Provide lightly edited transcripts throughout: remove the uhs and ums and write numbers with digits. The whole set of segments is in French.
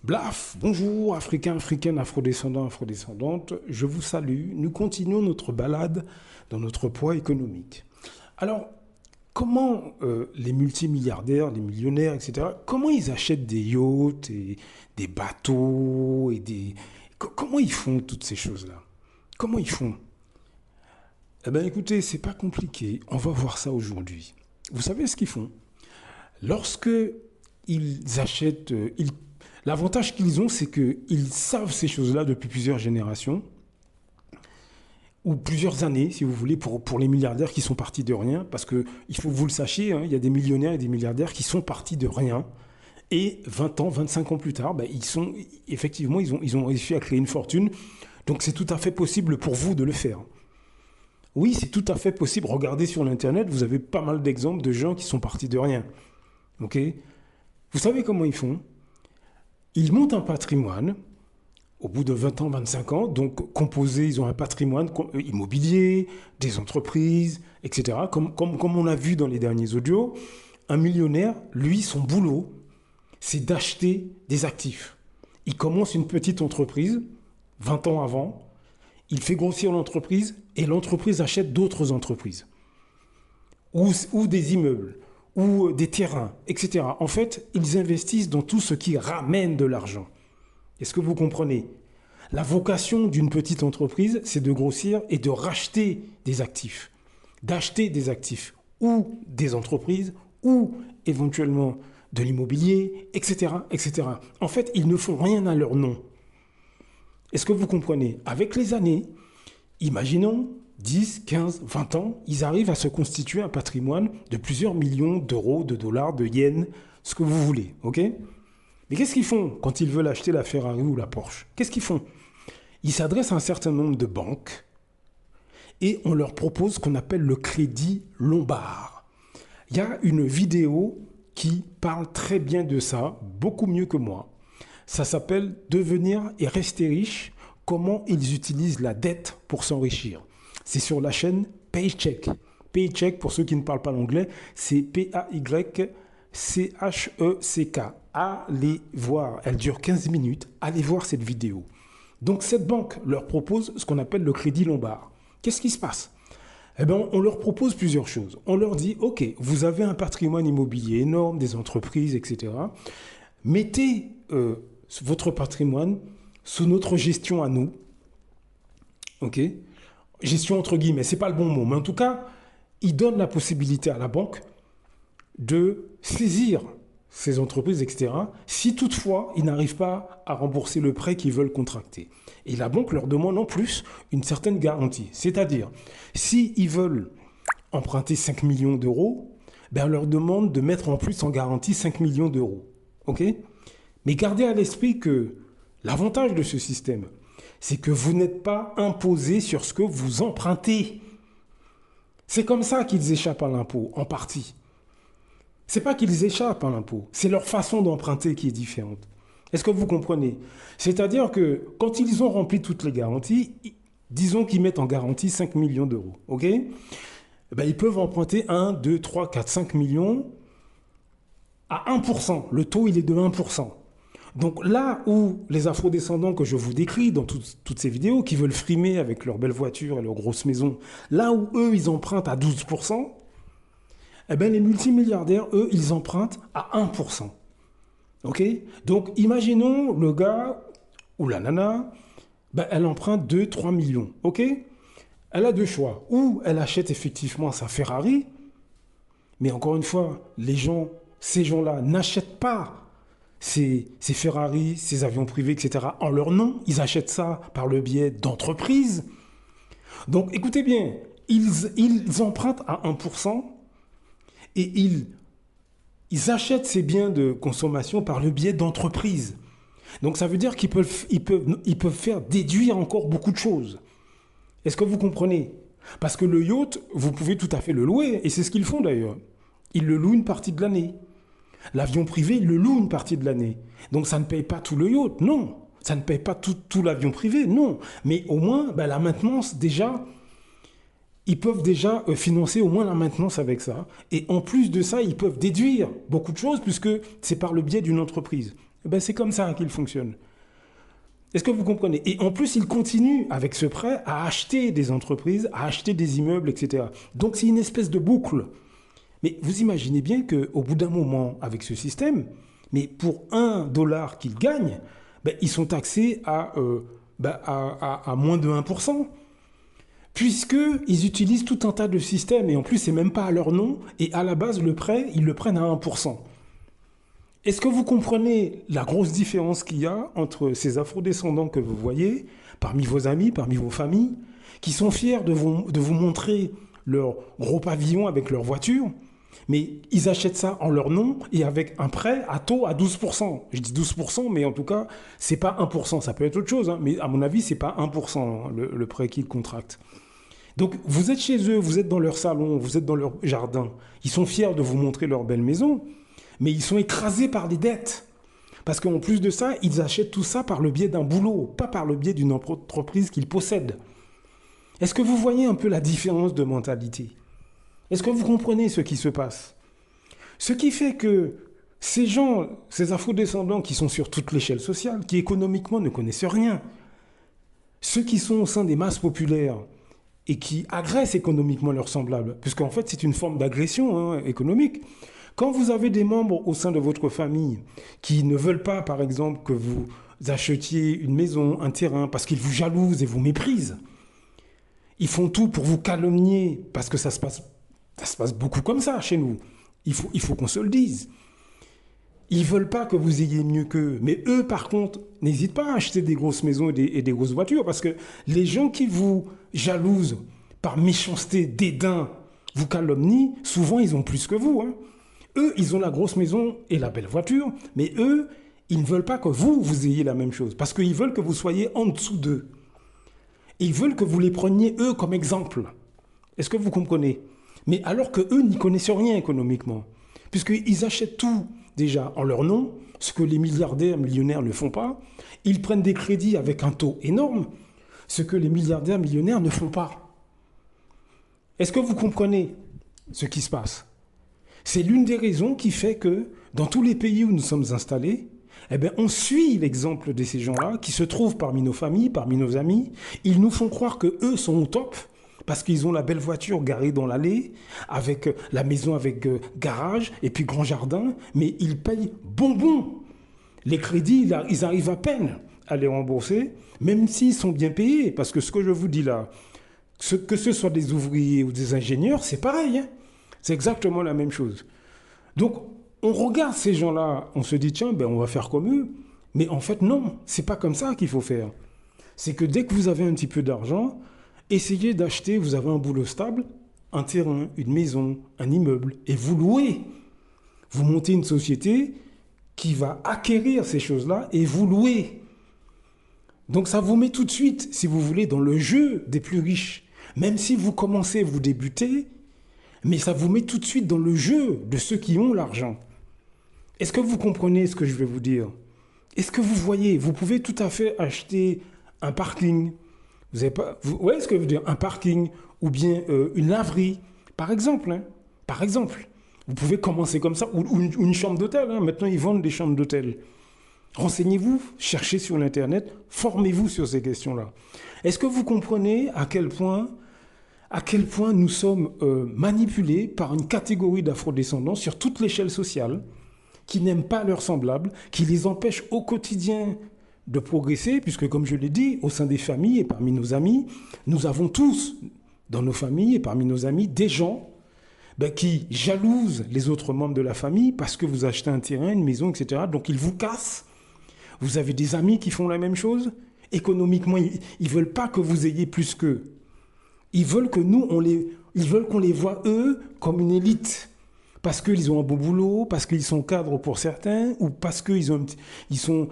Blaf, bonjour Africains, Africaines, Afrodescendants, Afrodescendantes, je vous salue. Nous continuons notre balade dans notre poids économique. Alors, comment les multimilliardaires, les millionnaires, etc., comment ils achètent des yachts et des bateaux et des... Comment ils font toutes ces choses-là? Comment ils font? Eh bien écoutez, c'est pas compliqué, on va voir ça aujourd'hui. Vous savez ce qu'ils font? Lorsque ils achètent, l'avantage qu'ils ont, c'est qu'ils savent ces choses-là depuis plusieurs générations, ou plusieurs années, si vous voulez, pour les milliardaires qui sont partis de rien, parce que, il faut que vous le sachiez, hein, il y a des millionnaires et des milliardaires qui sont partis de rien, et 20 ans, 25 ans plus tard, ben, effectivement, ils ont réussi à créer une fortune, donc c'est tout à fait possible pour vous de le faire. Oui, c'est tout à fait possible. Regardez sur l'Internet, vous avez pas mal d'exemples de gens qui sont partis de rien. Ok? Vous savez comment ils font? Ils montent un patrimoine au bout de 20 ans, 25 ans, donc composé, ils ont un patrimoine immobilier, des entreprises, etc. Comme on a vu dans les derniers audios, un millionnaire, lui, son boulot, c'est d'acheter des actifs. Il commence une petite entreprise, 20 ans avant, il fait grossir l'entreprise et l'entreprise achète d'autres entreprises. Ou des immeubles, ou des terrains, etc. En fait, ils investissent dans tout ce qui ramène de l'argent. Est-ce que vous comprenez? La vocation d'une petite entreprise, c'est de grossir et de racheter des actifs. D'acheter des actifs, ou des entreprises, ou éventuellement de l'immobilier, etc., etc. En fait, ils ne font rien à leur nom. Est-ce que vous comprenez? Avec les années, imaginons 10, 15, 20 ans, ils arrivent à se constituer un patrimoine de plusieurs millions d'euros, de dollars, de yens, ce que vous voulez, ok? Mais qu'est-ce qu'ils font quand ils veulent acheter la Ferrari ou la Porsche? Qu'est-ce qu'ils font? Ils s'adressent à un certain nombre de banques et on leur propose ce qu'on appelle le crédit lombard. Il y a une vidéo qui parle très bien de ça, beaucoup mieux que moi. Ça s'appelle « Devenir et rester riche, comment ils utilisent la dette pour s'enrichir ». C'est sur la chaîne Paycheck. Paycheck, pour ceux qui ne parlent pas l'anglais, c'est Paycheck. Allez voir, elle dure 15 minutes, allez voir cette vidéo. Donc cette banque leur propose ce qu'on appelle le crédit lombard. Qu'est-ce qui se passe? Eh bien, on leur propose plusieurs choses. On leur dit, OK, vous avez un patrimoine immobilier énorme, des entreprises, etc. Mettez votre patrimoine sous notre gestion à nous. OK? Gestion entre guillemets, c'est pas le bon mot, mais en tout cas, ils donnent la possibilité à la banque de saisir ces entreprises, etc., si toutefois ils n'arrivent pas à rembourser le prêt qu'ils veulent contracter. Et la banque leur demande en plus une certaine garantie. C'est-à-dire, s'ils veulent emprunter 5 millions d'euros, ben on leur demande de mettre en plus en garantie 5 millions d'euros. OK? Mais gardez à l'esprit que l'avantage de ce système, c'est que vous n'êtes pas imposé sur ce que vous empruntez. C'est comme ça qu'ils échappent à l'impôt, en partie. C'est pas qu'ils échappent à l'impôt, c'est leur façon d'emprunter qui est différente. Est-ce que vous comprenez? C'est-à-dire que quand ils ont rempli toutes les garanties, disons qu'ils mettent en garantie 5 millions d'euros, ok? Ben, ils peuvent emprunter 1, 2, 3, 4, 5 millions à 1%. Le taux, il est de 1%. Donc là où les afrodescendants que je vous décris dans toutes ces vidéos, qui veulent frimer avec leurs belles voitures et leurs grosses maisons, là où eux, ils empruntent à 12%, eh bien, les multimilliardaires, eux, ils empruntent à 1%. OK? Donc, imaginons le gars ou la nana, ben, elle emprunte 2, 3 millions. OK? Elle a deux choix. Ou elle achète effectivement sa Ferrari, mais encore une fois, ces gens-là n'achètent pas ces Ferrari, ces avions privés, etc. en leur nom. Ils achètent ça par le biais d'entreprises. Donc, écoutez bien, ils empruntent à 1%. Et ils achètent ces biens de consommation par le biais d'entreprises. Donc ça veut dire qu'ils peuvent faire déduire encore beaucoup de choses. Est-ce que vous comprenez? Parce que le yacht, vous pouvez tout à fait le louer, et c'est ce qu'ils font d'ailleurs. Ils le louent une partie de l'année. L'avion privé, ils le louent une partie de l'année. Donc ça ne paye pas tout le yacht, non. Ça ne paye pas tout l'avion privé, non. Mais au moins, ben, la maintenance, déjà, ils peuvent déjà financer au moins la maintenance avec ça. Et en plus de ça, ils peuvent déduire beaucoup de choses puisque c'est par le biais d'une entreprise. Eh ben, c'est comme ça qu'il fonctionne. Est-ce que vous comprenez? Et en plus, il continue avec ce prêt à acheter des entreprises, à acheter des immeubles, etc. Donc c'est une espèce de boucle. Mais vous imaginez bien qu'au bout d'un moment, avec ce système, mais pour 1 dollar qu'ils gagnent, ben, ils sont taxés à moins de 1%. Puisqu'ils utilisent tout un tas de systèmes, et en plus, c'est même pas à leur nom, et à la base, le prêt, ils le prennent à 1%. Est-ce que vous comprenez la grosse différence qu'il y a entre ces afrodescendants que vous voyez, parmi vos amis, parmi vos familles, qui sont fiers de vous montrer leur gros pavillon avec leur voiture, mais ils achètent ça en leur nom et avec un prêt à taux à 12%. Je dis 12%, mais en tout cas, c'est pas 1%. Ça peut être autre chose, hein, mais à mon avis, c'est pas 1% hein, le prêt qu'ils contractent. Donc vous êtes chez eux, vous êtes dans leur salon, vous êtes dans leur jardin. Ils sont fiers de vous montrer leur belle maison, mais ils sont écrasés par des dettes. Parce qu'en plus de ça, ils achètent tout ça par le biais d'un boulot, pas par le biais d'une entreprise qu'ils possèdent. Est-ce que vous voyez un peu la différence de mentalité? Est-ce que vous comprenez ce qui se passe? Ce qui fait que ces gens, ces afrodescendants qui sont sur toute l'échelle sociale, qui économiquement ne connaissent rien, ceux qui sont au sein des masses populaires et qui agressent économiquement leurs semblables, puisqu'en fait c'est une forme d'agression économique. Quand vous avez des membres au sein de votre famille qui ne veulent pas, par exemple, que vous achetiez une maison, un terrain, parce qu'ils vous jalousent et vous méprisent, ils font tout pour vous calomnier, parce que ça se passe beaucoup comme ça chez nous. Il faut qu'on se le dise. Ils ne veulent pas que vous ayez mieux qu'eux. Mais eux, par contre, n'hésitent pas à acheter des grosses maisons et des grosses voitures, parce que les gens qui vous jalousent par méchanceté, dédain, vous calomnient, souvent ils ont plus que vous. Hein. Eux, ils ont la grosse maison et la belle voiture, mais eux, ils ne veulent pas que vous ayez la même chose, parce qu'ils veulent que vous soyez en dessous d'eux. Et ils veulent que vous les preniez, eux, comme exemple. Est-ce que vous comprenez? Mais alors qu'eux n'y connaissent rien économiquement, puisqu'ils achètent tout déjà en leur nom, ce que les milliardaires, millionnaires ne font pas. Ils prennent des crédits avec un taux énorme, ce que les milliardaires, millionnaires ne font pas. Est-ce que vous comprenez ce qui se passe? C'est l'une des raisons qui fait que dans tous les pays où nous sommes installés, eh bien, on suit l'exemple de ces gens-là qui se trouvent parmi nos familles, parmi nos amis. Ils nous font croire qu'eux sont au top parce qu'ils ont la belle voiture garée dans l'allée, avec la maison avec garage et puis grand jardin, mais ils payent bonbon. Les crédits, ils arrivent à peine à les rembourser, même s'ils sont bien payés. Parce que ce que je vous dis là, que ce soit des ouvriers ou des ingénieurs, c'est pareil. Hein. C'est exactement la même chose. Donc, on regarde ces gens-là, on se dit, tiens, ben, on va faire comme eux. Mais en fait, non, c'est pas comme ça qu'il faut faire. C'est que dès que vous avez un petit peu d'argent, essayez d'acheter, vous avez un boulot stable, un terrain, une maison, un immeuble, et vous louez. Vous montez une société qui va acquérir ces choses-là et vous louez. Donc ça vous met tout de suite, si vous voulez, dans le jeu des plus riches. Même si vous commencez, vous débutez, mais ça vous met tout de suite dans le jeu de ceux qui ont l'argent. Est-ce que vous comprenez ce que je vais vous dire? Est-ce que vous voyez? Vous pouvez tout à fait acheter un parking. Vous avez pas, vous voyez ce que je veux dire? Un parking ou bien une laverie, par exemple. Hein, par exemple. Vous pouvez commencer comme ça, ou une chambre d'hôtel. Hein. Maintenant, ils vendent des chambres d'hôtel. Renseignez-vous, cherchez sur l'Internet, formez-vous sur ces questions-là. Est-ce que vous comprenez à quel point nous sommes manipulés par une catégorie d'afrodescendants sur toute l'échelle sociale, qui n'aiment pas leurs semblables, qui les empêchent au quotidien de progresser, puisque comme je l'ai dit, au sein des familles et parmi nos amis, nous avons tous, dans nos familles et parmi nos amis, des gens qui jalousent les autres membres de la famille parce que vous achetez un terrain, une maison, etc. Donc ils vous cassent. Vous avez des amis qui font la même chose. Économiquement, ils ne veulent pas que vous ayez plus qu'eux. Ils veulent que ils veulent qu'on les voit, eux, comme une élite. Parce qu'ils ont un bon boulot, parce qu'ils sont cadres pour certains, ou parce qu'ils sont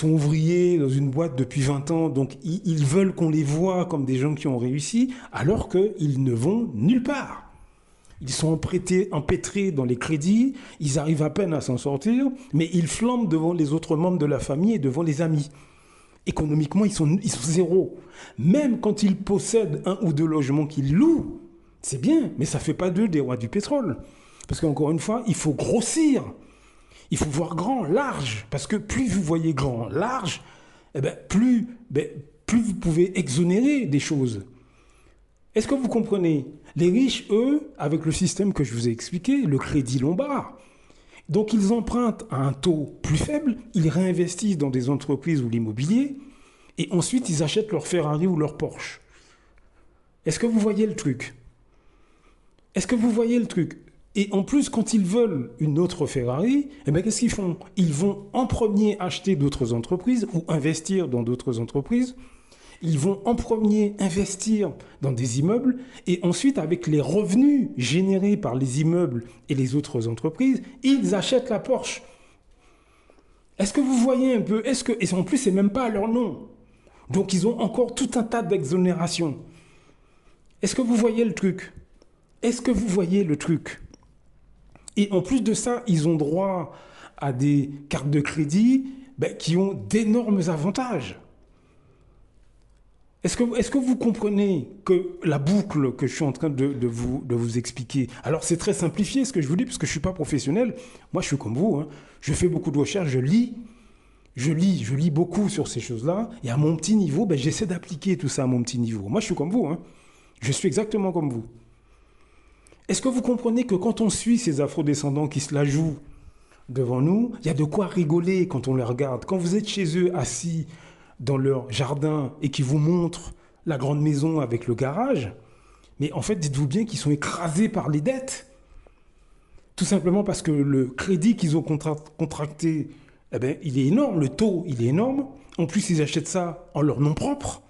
ouvriers dans une boîte depuis 20 ans, donc ils veulent qu'on les voit comme des gens qui ont réussi, alors qu'ils ne vont nulle part. Ils sont empêtrés dans les crédits, ils arrivent à peine à s'en sortir, mais ils flambent devant les autres membres de la famille et devant les amis. Économiquement, ils sont zéro. Même quand ils possèdent 1 ou 2 logements qu'ils louent, c'est bien, mais ça ne fait pas d'eux des rois du pétrole. Parce qu'encore une fois, il faut grossir. Il faut voir grand, large, parce que plus vous voyez grand, large, plus vous pouvez exonérer des choses. Est-ce que vous comprenez? Les riches, eux, avec le système que je vous ai expliqué, le crédit lombard, donc ils empruntent à un taux plus faible, ils réinvestissent dans des entreprises ou l'immobilier, et ensuite ils achètent leur Ferrari ou leur Porsche. Est-ce que vous voyez le truc? Est-ce que vous voyez le truc? Et en plus, quand ils veulent une autre Ferrari, qu'est-ce qu'ils font? Ils vont en premier acheter d'autres entreprises ou investir dans d'autres entreprises. Ils vont en premier investir dans des immeubles et ensuite, avec les revenus générés par les immeubles et les autres entreprises, ils achètent la Porsche. Est-ce que vous voyez un peu? Et en plus, c'est même pas à leur nom. Donc, ils ont encore tout un tas d'exonérations. Est-ce que vous voyez le truc? Est-ce que vous voyez le truc? Et en plus de ça, ils ont droit à des cartes de crédit qui ont d'énormes avantages. Est-ce que vous comprenez que la boucle que je suis en train de vous expliquer, alors c'est très simplifié ce que je vous dis, parce que je ne suis pas professionnel. Moi, je suis comme vous. Je fais beaucoup de recherches, je lis beaucoup sur ces choses-là. Et à mon petit niveau, j'essaie d'appliquer tout ça à mon petit niveau. Moi, je suis comme vous. Je suis exactement comme vous. Est-ce que vous comprenez que quand on suit ces afrodescendants qui se la jouent devant nous, il y a de quoi rigoler quand on les regarde. Quand vous êtes chez eux assis dans leur jardin et qu'ils vous montrent la grande maison avec le garage, mais en fait, dites-vous bien qu'ils sont écrasés par les dettes. Tout simplement parce que le crédit qu'ils ont contracté, il est énorme, le taux, il est énorme. En plus, ils achètent ça en leur nom propre.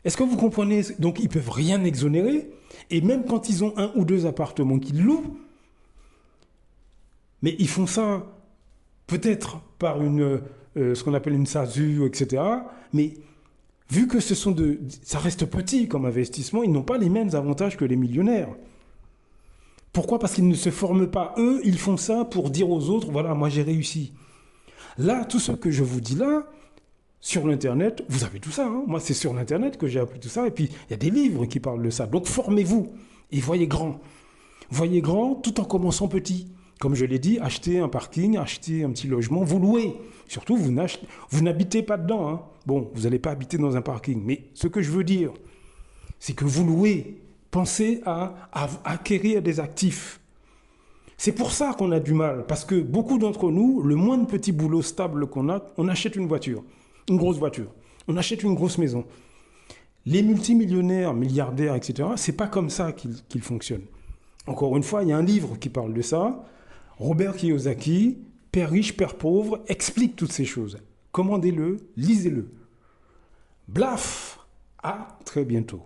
Est-ce que vous comprenez? Donc, ils ne peuvent rien exonérer. Et même quand ils ont 1 ou 2 appartements qu'ils louent, mais ils font ça peut-être par ce qu'on appelle une SASU, etc. Mais vu que ça reste petit comme investissement, ils n'ont pas les mêmes avantages que les millionnaires. Pourquoi? Parce qu'ils ne se forment pas. Eux, ils font ça pour dire aux autres, voilà, moi j'ai réussi. Là, tout ce que je vous dis là, sur l'Internet, vous avez tout ça. Moi, c'est sur l'Internet que j'ai appris tout ça. Et puis, il y a des livres qui parlent de ça. Donc, formez-vous et voyez grand. Voyez grand tout en commençant petit. Comme je l'ai dit, achetez un parking, achetez un petit logement, vous louez. Surtout, vous n'habitez pas dedans. Bon, vous n'allez pas habiter dans un parking. Mais ce que je veux dire, c'est que vous louez. Pensez à acquérir des actifs. C'est pour ça qu'on a du mal. Parce que beaucoup d'entre nous, le moindre petit boulot stable qu'on a, on achète une voiture. Une grosse voiture. On achète une grosse maison. Les multimillionnaires, milliardaires, etc., c'est pas comme ça qu'ils fonctionnent. Encore une fois, il y a un livre qui parle de ça. Robert Kiyosaki, Père riche, Père pauvre, explique toutes ces choses. Commandez-le, lisez-le. Blaf! À très bientôt.